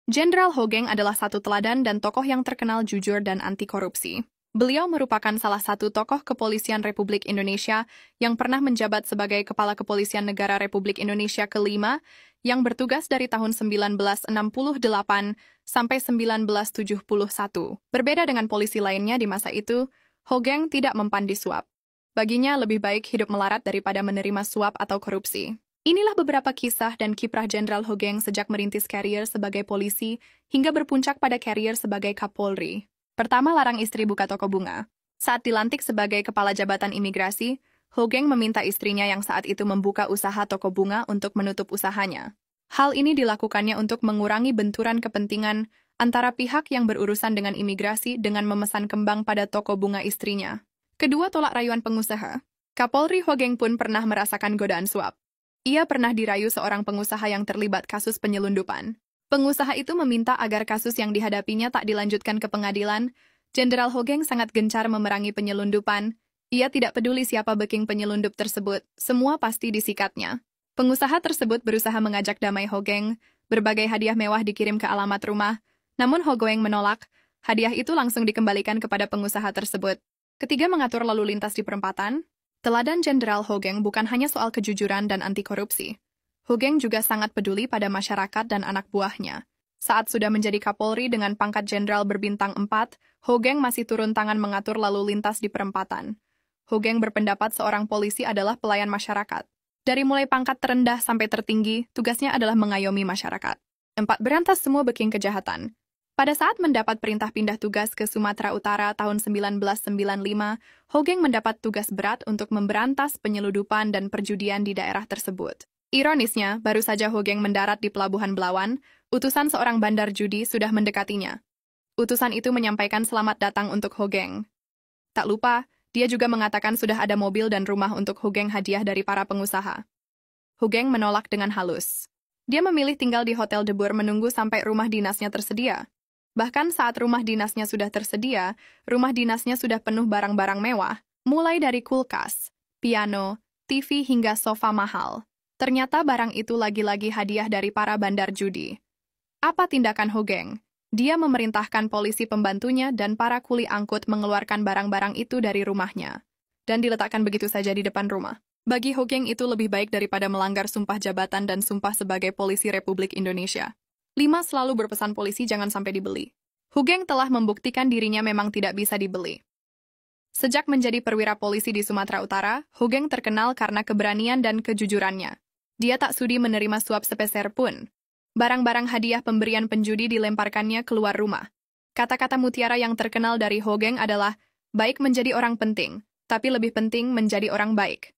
Jenderal Hogeng adalah satu teladan dan tokoh yang terkenal jujur dan anti korupsi. Beliau merupakan salah satu tokoh kepolisian Republik Indonesia yang pernah menjabat sebagai Kepala Kepolisian Negara Republik Indonesia kelima yang bertugas dari tahun 1968 sampai 1971. Berbeda dengan polisi lainnya di masa itu, Hogeng tidak mempan disuap. Baginya lebih baik hidup melarat daripada menerima suap atau korupsi. Inilah beberapa kisah dan kiprah Jenderal Hogeng sejak merintis karier sebagai polisi hingga berpuncak pada karier sebagai Kapolri. Pertama, larang istri buka toko bunga. Saat dilantik sebagai Kepala Jabatan Imigrasi, Hogeng meminta istrinya yang saat itu membuka usaha toko bunga untuk menutup usahanya. Hal ini dilakukannya untuk mengurangi benturan kepentingan antara pihak yang berurusan dengan imigrasi dengan memesan kembang pada toko bunga istrinya. Kedua, tolak rayuan pengusaha. Kapolri Hogeng pun pernah merasakan godaan suap. Ia pernah dirayu seorang pengusaha yang terlibat kasus penyelundupan. Pengusaha itu meminta agar kasus yang dihadapinya tak dilanjutkan ke pengadilan. Jenderal Hogeng sangat gencar memerangi penyelundupan. Ia tidak peduli siapa backing penyelundup tersebut, semua pasti disikatnya. Pengusaha tersebut berusaha mengajak damai Hogeng, berbagai hadiah mewah dikirim ke alamat rumah, namun Hogeng menolak, hadiah itu langsung dikembalikan kepada pengusaha tersebut. Ketiga, mengatur lalu lintas di perempatan. Teladan Jenderal Hogeng bukan hanya soal kejujuran dan anti korupsi. Hogeng juga sangat peduli pada masyarakat dan anak buahnya. Saat sudah menjadi Kapolri dengan pangkat Jenderal berbintang 4, Hogeng masih turun tangan mengatur lalu lintas di perempatan. Hogeng berpendapat seorang polisi adalah pelayan masyarakat. Dari mulai pangkat terendah sampai tertinggi, tugasnya adalah mengayomi masyarakat. 4. Berantas semua backing kejahatan. Pada saat mendapat perintah pindah tugas ke Sumatera Utara tahun 1995, Hogeng mendapat tugas berat untuk memberantas penyeludupan dan perjudian di daerah tersebut. Ironisnya, baru saja Hogeng mendarat di Pelabuhan Belawan, utusan seorang bandar judi sudah mendekatinya. Utusan itu menyampaikan selamat datang untuk Hogeng. Tak lupa, dia juga mengatakan sudah ada mobil dan rumah untuk Hogeng hadiah dari para pengusaha. Hogeng menolak dengan halus. Dia memilih tinggal di Hotel Debur menunggu sampai rumah dinasnya tersedia. Bahkan saat rumah dinasnya sudah tersedia, rumah dinasnya sudah penuh barang-barang mewah, mulai dari kulkas, piano, TV hingga sofa mahal. Ternyata barang itu lagi-lagi hadiah dari para bandar judi. Apa tindakan Hogeng? Dia memerintahkan polisi pembantunya dan para kuli angkut mengeluarkan barang-barang itu dari rumahnya dan diletakkan begitu saja di depan rumah. Bagi Hogeng itu lebih baik daripada melanggar sumpah jabatan dan sumpah sebagai polisi Republik Indonesia. 5. Selalu berpesan polisi jangan sampai dibeli. Hogeng telah membuktikan dirinya memang tidak bisa dibeli. Sejak menjadi perwira polisi di Sumatera Utara, Hogeng terkenal karena keberanian dan kejujurannya. Dia tak sudi menerima suap sepeser pun. Barang-barang hadiah pemberian penjudi dilemparkannya keluar rumah. Kata-kata mutiara yang terkenal dari Hogeng adalah, baik menjadi orang penting, tapi lebih penting menjadi orang baik.